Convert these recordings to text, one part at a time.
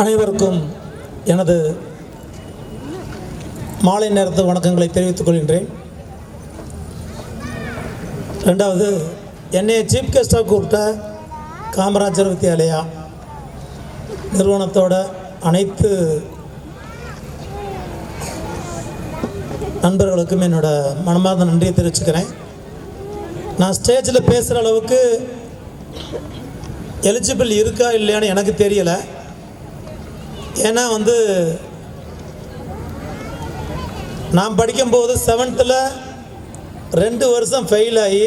அனைவருக்கும் எனது மாலை நேரத்து வணக்கங்களை தெரிவித்துக் கொள்கின்றேன். ரெண்டாவது, என்னை சீஃப் கெஸ்டாக கூப்பிட்ட காமராஜர் வித்யாலயா நிறுவனத்தோட அனைத்து நண்பர்களுக்கும் என்னோட மனமார்ந்த நன்றியை தெரிவிச்சுக்கிறேன். நான் ஸ்டேஜில் பேசுகிற அளவுக்கு எலிஜிபிள் இருக்கா இல்லையான்னு எனக்கு தெரியலை. ஏன்னா நான் படிக்கும்போது 7th 2 வருஷம் ஃபெயில் ஆகி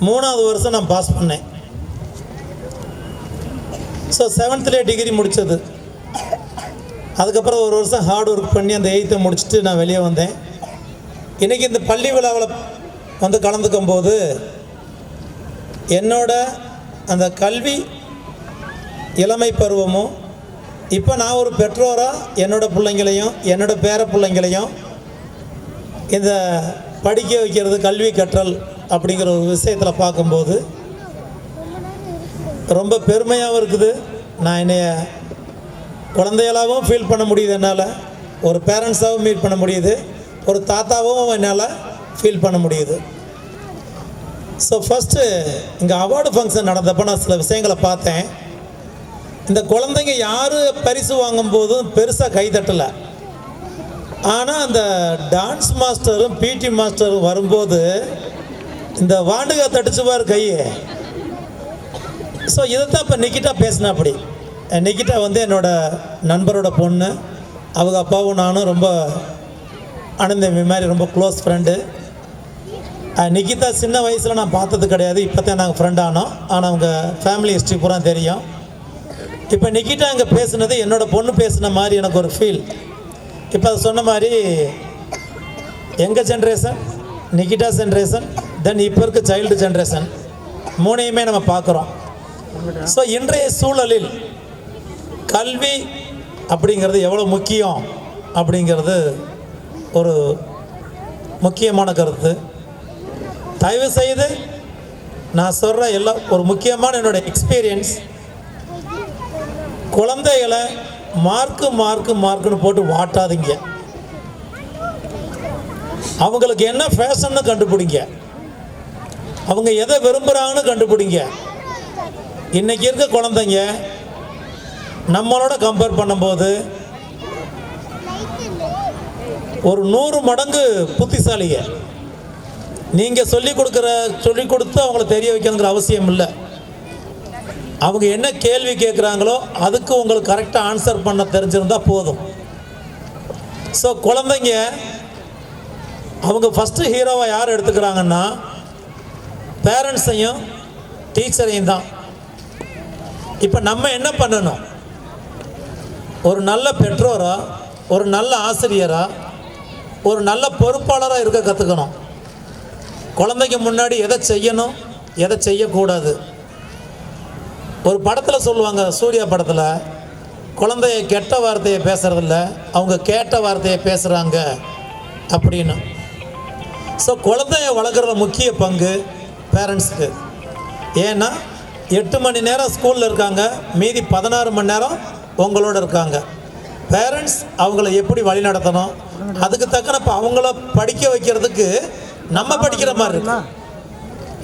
3வது வருஷம் நான் பாஸ் பண்ணேன். ஸோ 7th டிகிரி முடித்தது. அதுக்கப்புறம் 1 வருஷம் ஹார்ட் ஒர்க் பண்ணி அந்த 8th முடிச்சுட்டு நான் வெளியே வந்தேன். இன்றைக்கி இந்த பள்ளி விழாவில் கலந்துக்கும் போது என்னோட அந்த கல்வி இளமை பருவமும் இப்போ நான் ஒரு பெற்றோராக என்னோடய பிள்ளைங்களையும் என்னோடய பேர பிள்ளைங்களையும் இந்த படிக்க வைக்கிறது, கல்வி கற்றல் அப்படிங்கிற ஒரு விஷயத்தில் பார்க்கும்போது ரொம்ப பெருமையாகவும் இருக்குது. நான் என்னைய குழந்தைகளாகவும் ஃபீல் பண்ண முடியுது, என்னால் ஒரு பேரண்ட்ஸாகவும் மீட் பண்ண முடியுது, ஒரு தாத்தாவும் என்னால் ஃபீல் பண்ண முடியுது. ஸோ ஃபஸ்ட்டு இங்கே அவார்டு ஃபங்க்ஷன் நடந்தப்போ நான் சில விஷயங்களை பார்த்தேன். இந்த குழந்தைங்க யார் பரிசு வாங்கும் போதும் பெருசாக கைதட்டலை. ஆனால் அந்த டான்ஸ் மாஸ்டரும் பிடி மாஸ்டரும் வரும்போது இந்த வாண்டுகா தடிச்சுவார் கையை. ஸோ இதைத்தான் இப்போ நிக்கிட்டா பேசினா. அப்படி நிக்கிட்டா என்னோடய நண்பரோட பொண்ணு. அவங்க அப்பாவும் நானும் ரொம்ப அனந்தமி மாதிரி ரொம்ப க்ளோஸ் ஃப்ரெண்டு. நிக்கிதா சின்ன வயசில் நான் பார்த்தது கிடையாது, இப்போ தான் நாங்கள் ஃப்ரெண்ட் ஆனோம். ஆனால் அவங்க ஃபேமிலி ஹிஸ்ட்ரி பூரா தெரியும். இப்போ நிக்கிட்டா அங்கே பேசுனது என்னோடய பொண்ணு பேசுன மாதிரி எனக்கு ஒரு ஃபீல். இப்போ அது சொன்ன மாதிரி எங்கள் ஜென்ரேஷன், நிக்கிட்டா ஜென்ரேஷன், தென் இப்போ இருக்க சைல்டு ஜென்ரேஷன், மூணையுமே நம்ம பார்க்குறோம். ஸோ இன்றைய சூழலில் கல்வி அப்படிங்கிறது எவ்வளோ முக்கியம் அப்படிங்கிறது ஒரு முக்கியமான கருத்து. தயவு செய்து நான் சொல்கிற எல்லாம் ஒரு முக்கியமான என்னோடய எக்ஸ்பீரியன்ஸ். குழந்தைகளை மார்க்குன்னு போட்டு வாட்டாதீங்க. அவங்களுக்கு என்ன ஃபேஷன்னு கண்டுபிடிங்க, அவங்க எதை விரும்புகிறாங்கன்னு கண்டுபிடிங்க. இன்றைக்கி இருக்க குழந்தைங்க நம்மளோட கம்பேர் பண்ணும்போது ஒரு 100 மடங்கு புத்திசாலிங்க. நீங்கள் சொல்லிக் கொடுத்து அவங்கள தெரிய வைக்கணுங்கிற அவசியம் இல்லை. அவங்க என்ன கேள்வி கேட்குறாங்களோ அதுக்கு உங்களுக்கு கரெக்டாக ஆன்சர் பண்ண தெரிஞ்சிருந்தால் போதும். ஸோ குழந்தைங்க அவங்க ஃபஸ்ட்டு ஹீரோவாக யார் எடுத்துக்கிறாங்கன்னா பேரண்ட்ஸையும் டீச்சரையும் தான். இப்போ நம்ம என்ன பண்ணணும்? ஒரு நல்ல பெற்றோராக, ஒரு நல்ல ஆசிரியராக, ஒரு நல்ல பொறுப்பாளராக இருக்க கற்றுக்கணும். குழந்தைக்கு முன்னாடி எதை செய்யணும், எதை செய்யக்கூடாது. ஒரு படத்தில் சொல்லுவாங்க, சூர்யா படத்தில், குழந்தைய கெட்ட வார்த்தையை பேசுகிறதில்ல, அவங்க கேட்ட வார்த்தையை பேசுகிறாங்க அப்படின்னு. ஸோ குழந்தைய வளர்க்குற முக்கிய பங்கு பேரண்ட்ஸுக்கு. ஏன்னா 8 மணி நேரம் ஸ்கூலில் இருக்காங்க, மீதி 16 மணி நேரம் உங்களோட இருக்காங்க. பேரண்ட்ஸ் அவங்கள எப்படி வழி நடத்தணும், அதுக்கு தக்கனப்போ அவங்கள படிக்க வைக்கிறதுக்கு நம்ம படிக்கிற மாதிரி இருக்கு,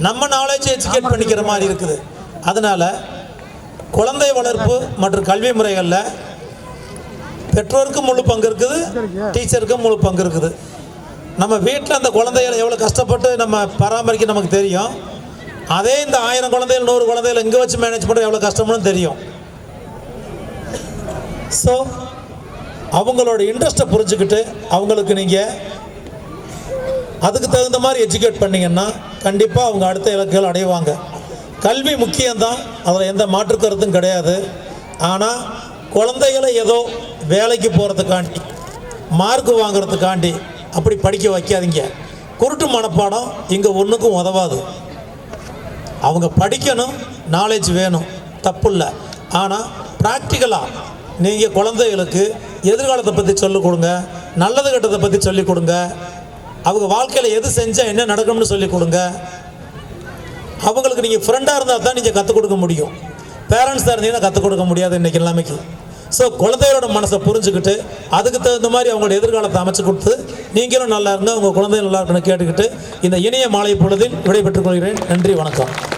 நம்ம நாலேஜ் எஜுகேட் பண்ணிக்கிற மாதிரி இருக்குது. அதனால் குழந்தை வளர்ப்பு மற்றும் கல்வி முறைகளில் பெற்றோருக்கு முழு பங்கு இருக்குது, டீச்சருக்கு முழு பங்கு இருக்குது. நம்ம வீட்டில் அந்த குழந்தைகளை எவ்வளோ கஷ்டப்பட்டு நம்ம பராமரிக்க நமக்கு தெரியும். அதே இந்த 1000 குழந்தைகள் 100 குழந்தைகள் இங்கே வச்சு மேனேஜ் பண்ணுறது எவ்வளோ கஷ்டம்னு தெரியும். ஸோ அவங்களோட இன்ட்ரெஸ்ட்டை புரிஞ்சுக்கிட்டு அவங்களுக்கு நீங்கள் அதுக்கு தகுந்த மாதிரி எஜுகேட் பண்ணிங்கன்னா கண்டிப்பாக அவங்க அடுத்த இலக்குகள் அடைவாங்க. கல்வி முக்கியம்தான், அதில் எந்த மாற்று கருத்தும் கிடையாது. ஆனால் குழந்தைகளை ஏதோ வேலைக்கு போகிறதுக்காண்டி, மார்க் வாங்கிறதுக்காண்டி அப்படி படிக்க வைக்காதீங்க. குருட்டு மனப்பாடம் இங்கே ஒன்றுக்கும் உதவாது. அவங்க படிக்கணும், நாலேஜ் வேணும், தப்பு இல்லை. ஆனால் ப்ராக்டிக்கலாக நீங்கள் குழந்தைகளுக்கு எதிர்காலத்தை பற்றி சொல்லிக் கொடுங்க, நல்லது கெட்டதை பற்றி சொல்லிக் கொடுங்க, அவங்க வாழ்க்கையில் எது செஞ்சால் என்ன நடக்கும்னு சொல்லிக் கொடுங்க. அவங்களுக்கு நீங்கள் ஃப்ரெண்டாக இருந்தால் தான் நீங்கள் கற்றுக் கொடுக்க முடியும். பேரண்ட்ஸாக இருந்தீங்கன்னா கற்றுக் கொடுக்க முடியாது இன்றைக்கி நிலைமைக்கு. ஸோ குழந்தைகளோட மனசை புரிஞ்சுக்கிட்டு அதுக்கு தகுந்த மாதிரி அவங்களோட எதிர்காலத்தை அமைச்சு கொடுத்து நீங்களும் நல்லா இருங்க, உங்கள் குழந்தைகள் நல்லா இருக்குன்னு கேட்டுக்கிட்டு இந்த இனிய மாலை பொழுதில் விடைபெற்றுக் கொள்கிறேன். நன்றி, வணக்கம்.